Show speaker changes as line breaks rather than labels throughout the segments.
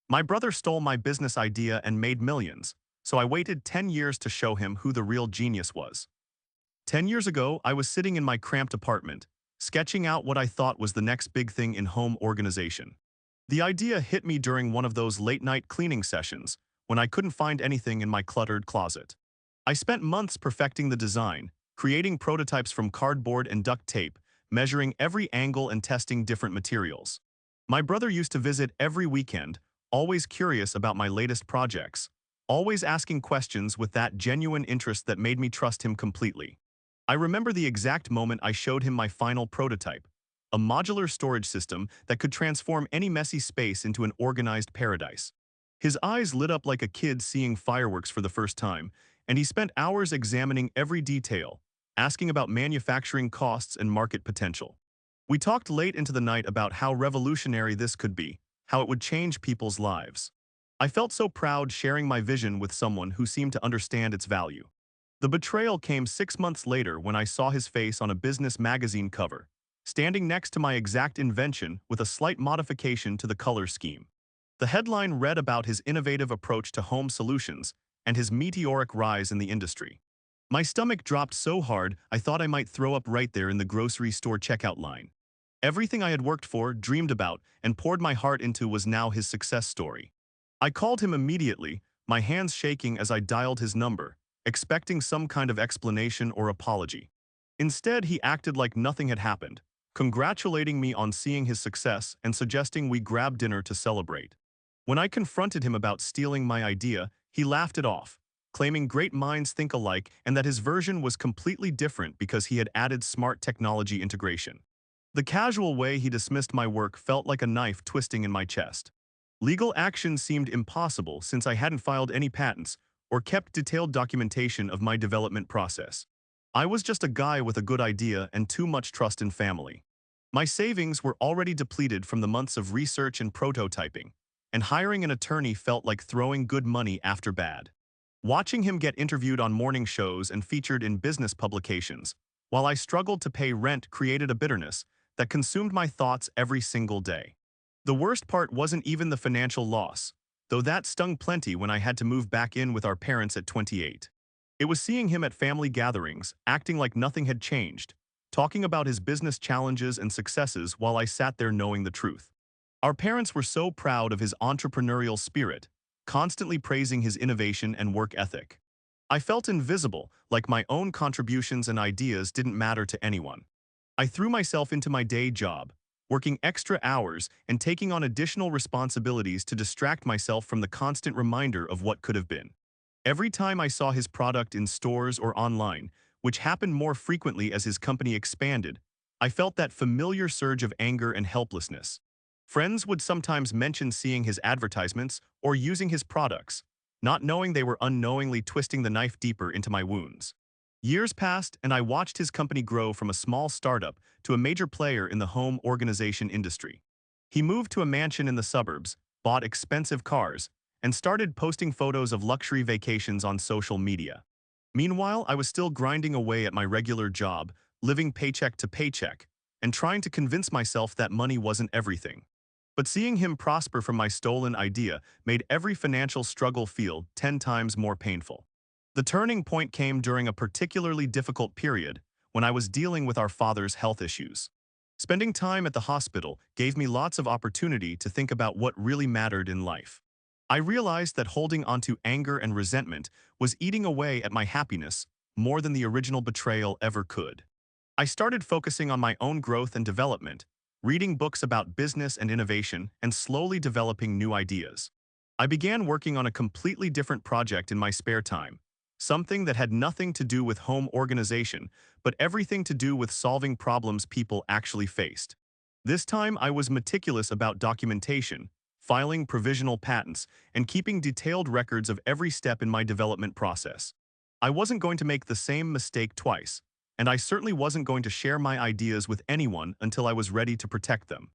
My brother stole my business idea and made millions, so I waited 10 years to show him who the real genius was. 10 years ago, I was sitting in my cramped apartment, sketching out what I thought was the next big thing in home organization. The idea hit me during one of those late-night cleaning sessions, when I couldn't find anything in my cluttered closet. I spent months perfecting the design, creating prototypes from cardboard and duct tape, measuring every angle and testing different materials. My brother used to visit every weekend, always curious about my latest projects, always asking questions with that genuine interest that made me trust him completely. I remember the exact moment I showed him my final prototype, a modular storage system that could transform any messy space into an organized paradise. His eyes lit up like a kid seeing fireworks for the first time, and he spent hours examining every detail, asking about manufacturing costs and market potential. We talked late into the night about how revolutionary this could be, how it would change people's lives. I felt so proud sharing my vision with someone who seemed to understand its value. The betrayal came 6 months later when I saw his face on a business magazine cover, standing next to my exact invention with a slight modification to the color scheme. The headline read about his innovative approach to home solutions and his meteoric rise in the industry. My stomach dropped so hard I thought I might throw up right there in the grocery store checkout line. Everything I had worked for, dreamed about, and poured my heart into was now his success story. I called him immediately, my hands shaking as I dialed his number, expecting some kind of explanation or apology. Instead, he acted like nothing had happened, congratulating me on seeing his success and suggesting we grab dinner to celebrate. When I confronted him about stealing my idea, he laughed it off, claiming great minds think alike and that his version was completely different because he had added smart technology integration. The casual way he dismissed my work felt like a knife twisting in my chest. Legal action seemed impossible since I hadn't filed any patents or kept detailed documentation of my development process. I was just a guy with a good idea and too much trust in family. My savings were already depleted from the months of research and prototyping, and hiring an attorney felt like throwing good money after bad. Watching him get interviewed on morning shows and featured in business publications, while I struggled to pay rent, created a bitterness that consumed my thoughts every single day. The worst part wasn't even the financial loss, though that stung plenty when I had to move back in with our parents at 28. It was seeing him at family gatherings, acting like nothing had changed, talking about his business challenges and successes while I sat there knowing the truth. Our parents were so proud of his entrepreneurial spirit, constantly praising his innovation and work ethic. I felt invisible, like my own contributions and ideas didn't matter to anyone. I threw myself into my day job, working extra hours and taking on additional responsibilities to distract myself from the constant reminder of what could have been. Every time I saw his product in stores or online, which happened more frequently as his company expanded, I felt that familiar surge of anger and helplessness. Friends would sometimes mention seeing his advertisements or using his products, not knowing they were unknowingly twisting the knife deeper into my wounds. Years passed, and I watched his company grow from a small startup to a major player in the home organization industry. He moved to a mansion in the suburbs, bought expensive cars, and started posting photos of luxury vacations on social media. Meanwhile, I was still grinding away at my regular job, living paycheck to paycheck, and trying to convince myself that money wasn't everything. But seeing him prosper from my stolen idea made every financial struggle feel 10 times more painful. The turning point came during a particularly difficult period when I was dealing with our father's health issues. Spending time at the hospital gave me lots of opportunity to think about what really mattered in life. I realized that holding onto anger and resentment was eating away at my happiness more than the original betrayal ever could. I started focusing on my own growth and development, reading books about business and innovation, and slowly developing new ideas. I began working on a completely different project in my spare time, something that had nothing to do with home organization, but everything to do with solving problems people actually faced. This time I was meticulous about documentation, filing provisional patents, and keeping detailed records of every step in my development process. I wasn't going to make the same mistake twice, and I certainly wasn't going to share my ideas with anyone until I was ready to protect them.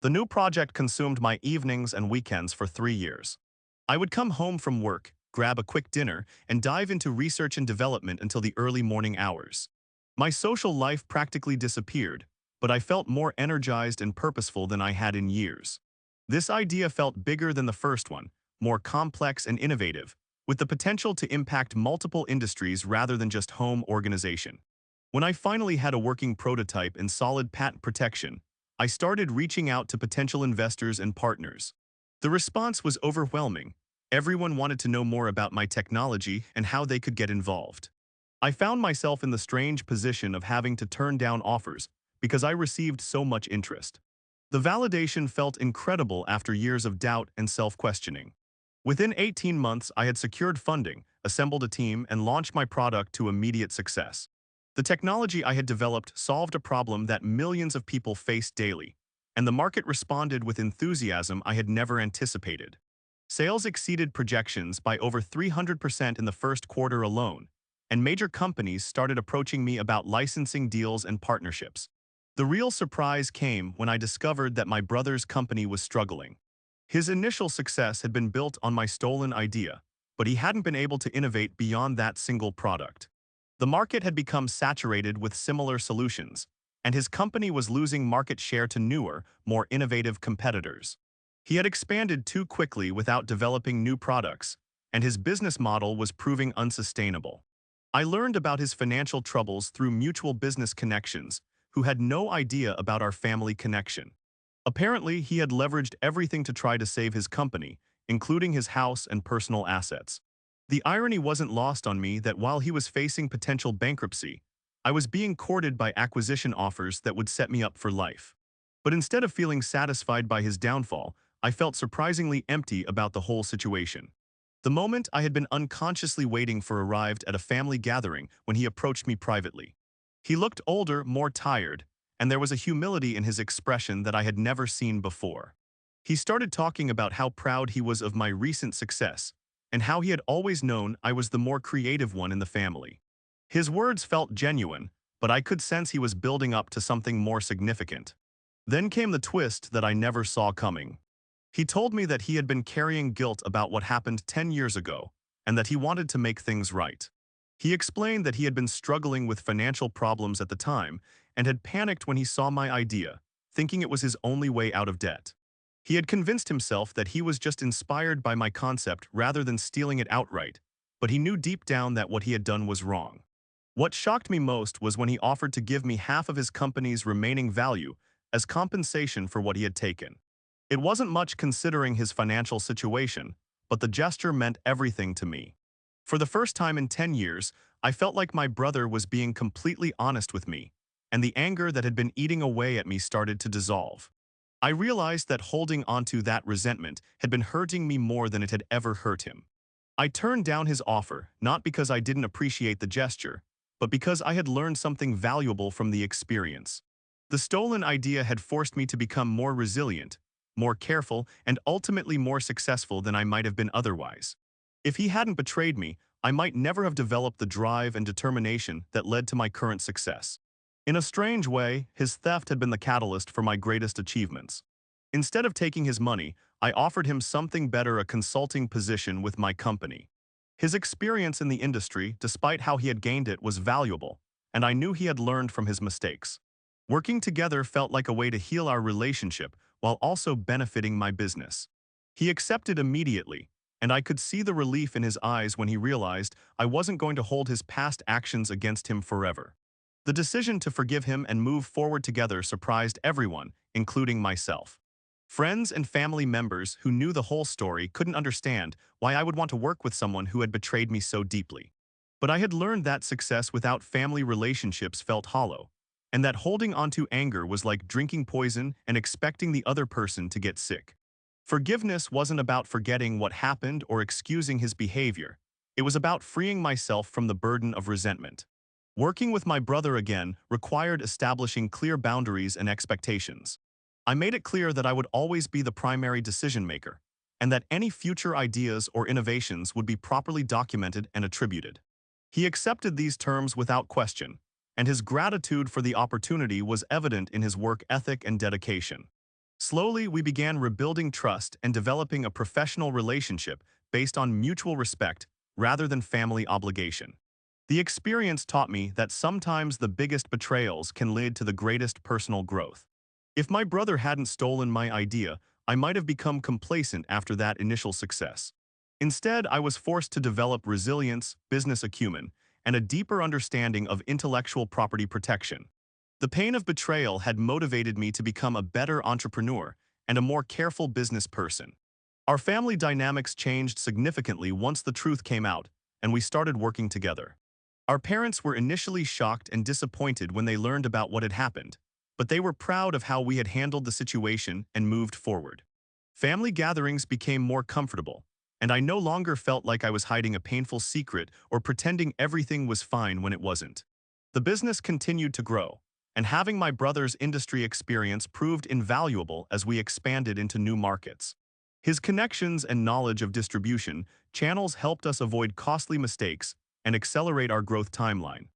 The new project consumed my evenings and weekends for 3 years. I would come home from work, grab a quick dinner, and dive into research and development until the early morning hours. My social life practically disappeared, but I felt more energized and purposeful than I had in years. This idea felt bigger than the first one, more complex and innovative, with the potential to impact multiple industries rather than just home organization. When I finally had a working prototype and solid patent protection, I started reaching out to potential investors and partners. The response was overwhelming. Everyone wanted to know more about my technology and how they could get involved. I found myself in the strange position of having to turn down offers because I received so much interest. The validation felt incredible after years of doubt and self-questioning. Within 18 months, I had secured funding, assembled a team, and launched my product to immediate success. The technology I had developed solved a problem that millions of people faced daily, and the market responded with enthusiasm I had never anticipated. Sales exceeded projections by over 300% in the first quarter alone, and major companies started approaching me about licensing deals and partnerships. The real surprise came when I discovered that my brother's company was struggling. His initial success had been built on my stolen idea, but he hadn't been able to innovate beyond that single product. The market had become saturated with similar solutions, and his company was losing market share to newer, more innovative competitors. He had expanded too quickly without developing new products, and his business model was proving unsustainable. I learned about his financial troubles through mutual business connections, who had no idea about our family connection. Apparently, he had leveraged everything to try to save his company, including his house and personal assets. The irony wasn't lost on me that while he was facing potential bankruptcy, I was being courted by acquisition offers that would set me up for life. But instead of feeling satisfied by his downfall, I felt surprisingly empty about the whole situation. The moment I had been unconsciously waiting for arrived at a family gathering when he approached me privately. He looked older, more tired, and there was a humility in his expression that I had never seen before. He started talking about how proud he was of my recent success, and how he had always known I was the more creative one in the family. His words felt genuine, but I could sense he was building up to something more significant. Then came the twist that I never saw coming. He told me that he had been carrying guilt about what happened 10 years ago, and that he wanted to make things right. He explained that he had been struggling with financial problems at the time and had panicked when he saw my idea, thinking it was his only way out of debt. He had convinced himself that he was just inspired by my concept rather than stealing it outright, but he knew deep down that what he had done was wrong. What shocked me most was when he offered to give me half of his company's remaining value as compensation for what he had taken. It wasn't much considering his financial situation, but the gesture meant everything to me. For the first time in 10 years, I felt like my brother was being completely honest with me, and the anger that had been eating away at me started to dissolve. I realized that holding onto that resentment had been hurting me more than it had ever hurt him. I turned down his offer, not because I didn't appreciate the gesture, but because I had learned something valuable from the experience. The stolen idea had forced me to become more resilient, more careful, and ultimately more successful than I might have been otherwise. If he hadn't betrayed me, I might never have developed the drive and determination that led to my current success. In a strange way, his theft had been the catalyst for my greatest achievements. Instead of taking his money, I offered him something better, a consulting position with my company. His experience in the industry, despite how he had gained it, was valuable, and I knew he had learned from his mistakes. Working together felt like a way to heal our relationship while also benefiting my business. He accepted immediately, and I could see the relief in his eyes when he realized I wasn't going to hold his past actions against him forever. The decision to forgive him and move forward together surprised everyone, including myself. Friends and family members who knew the whole story couldn't understand why I would want to work with someone who had betrayed me so deeply. But I had learned that success without family relationships felt hollow, and that holding onto anger was like drinking poison and expecting the other person to get sick. Forgiveness wasn't about forgetting what happened or excusing his behavior. It was about freeing myself from the burden of resentment. Working with my brother again required establishing clear boundaries and expectations. I made it clear that I would always be the primary decision maker, and that any future ideas or innovations would be properly documented and attributed. He accepted these terms without question, and his gratitude for the opportunity was evident in his work ethic and dedication. Slowly, we began rebuilding trust and developing a professional relationship based on mutual respect rather than family obligation. The experience taught me that sometimes the biggest betrayals can lead to the greatest personal growth. If my brother hadn't stolen my idea, I might have become complacent after that initial success. Instead, I was forced to develop resilience, business acumen, and a deeper understanding of intellectual property protection. The pain of betrayal had motivated me to become a better entrepreneur and a more careful business person. Our family dynamics changed significantly once the truth came out, and we started working together. Our parents were initially shocked and disappointed when they learned about what had happened, but they were proud of how we had handled the situation and moved forward. Family gatherings became more comfortable, and I no longer felt like I was hiding a painful secret or pretending everything was fine when it wasn't. The business continued to grow, and having my brother's industry experience proved invaluable as we expanded into new markets. His connections and knowledge of distribution channels helped us avoid costly mistakes and accelerate our growth timeline.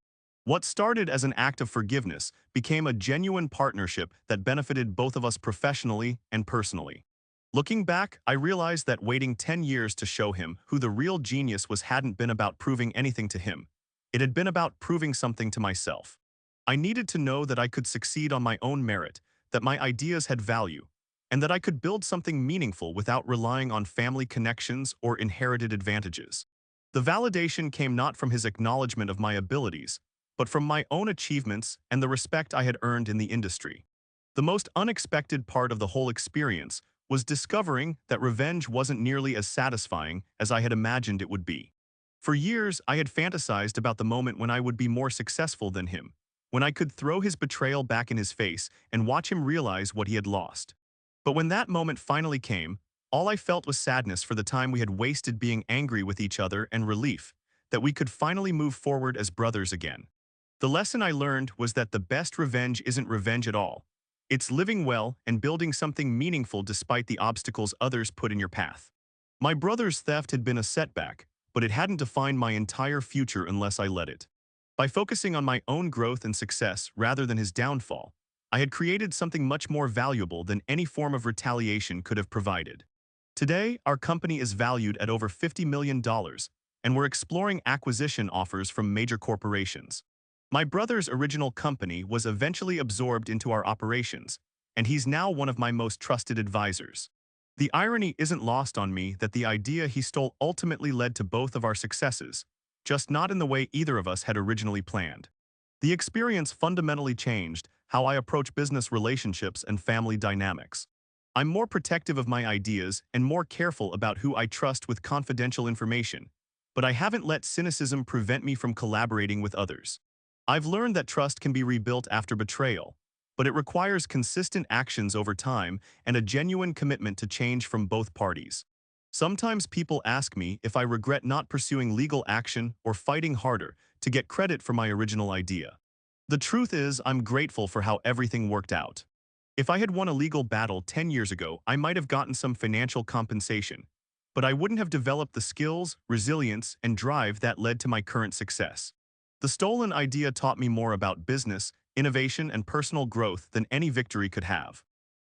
What started as an act of forgiveness became a genuine partnership that benefited both of us professionally and personally. Looking back, I realized that waiting 10 years to show him who the real genius was hadn't been about proving anything to him. It had been about proving something to myself. I needed to know that I could succeed on my own merit, that my ideas had value, and that I could build something meaningful without relying on family connections or inherited advantages. The validation came not from his acknowledgement of my abilities, but from my own achievements and the respect I had earned in the industry. The most unexpected part of the whole experience was discovering that revenge wasn't nearly as satisfying as I had imagined it would be. For years, I had fantasized about the moment when I would be more successful than him, when I could throw his betrayal back in his face and watch him realize what he had lost. But when that moment finally came, all I felt was sadness for the time we had wasted being angry with each other and relief that we could finally move forward as brothers again. The lesson I learned was that the best revenge isn't revenge at all. It's living well and building something meaningful despite the obstacles others put in your path. My brother's theft had been a setback, but it hadn't defined my entire future unless I let it. By focusing on my own growth and success rather than his downfall, I had created something much more valuable than any form of retaliation could have provided. Today, our company is valued at over $50 million, and we're exploring acquisition offers from major corporations. My brother's original company was eventually absorbed into our operations, and he's now one of my most trusted advisors. The irony isn't lost on me that the idea he stole ultimately led to both of our successes, just not in the way either of us had originally planned. The experience fundamentally changed how I approach business relationships and family dynamics. I'm more protective of my ideas and more careful about who I trust with confidential information, but I haven't let cynicism prevent me from collaborating with others. I've learned that trust can be rebuilt after betrayal, but it requires consistent actions over time and a genuine commitment to change from both parties. Sometimes people ask me if I regret not pursuing legal action or fighting harder to get credit for my original idea. The truth is, I'm grateful for how everything worked out. If I had won a legal battle 10 years ago, I might have gotten some financial compensation, but I wouldn't have developed the skills, resilience, and drive that led to my current success. The stolen idea taught me more about business, innovation, and personal growth than any victory could have.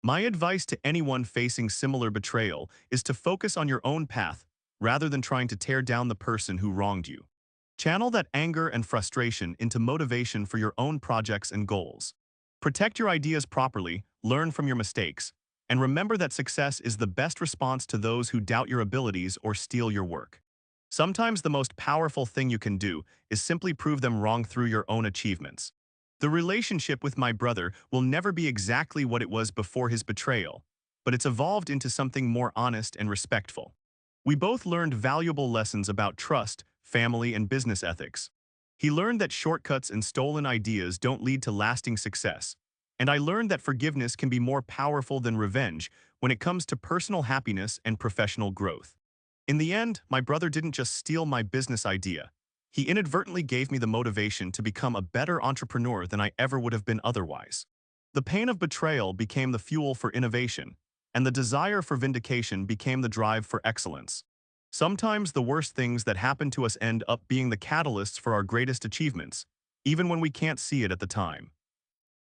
My advice to anyone facing similar betrayal is to focus on your own path rather than trying to tear down the person who wronged you. Channel that anger and frustration into motivation for your own projects and goals. Protect your ideas properly, learn from your mistakes, and remember that success is the best response to those who doubt your abilities or steal your work. Sometimes the most powerful thing you can do is simply prove them wrong through your own achievements. The relationship with my brother will never be exactly what it was before his betrayal, but it's evolved into something more honest and respectful. We both learned valuable lessons about trust, family, and business ethics. He learned that shortcuts and stolen ideas don't lead to lasting success, and I learned that forgiveness can be more powerful than revenge when it comes to personal happiness and professional growth. In the end, my brother didn't just steal my business idea. He inadvertently gave me the motivation to become a better entrepreneur than I ever would have been otherwise. The pain of betrayal became the fuel for innovation, and the desire for vindication became the drive for excellence. Sometimes the worst things that happen to us end up being the catalysts for our greatest achievements, even when we can't see it at the time.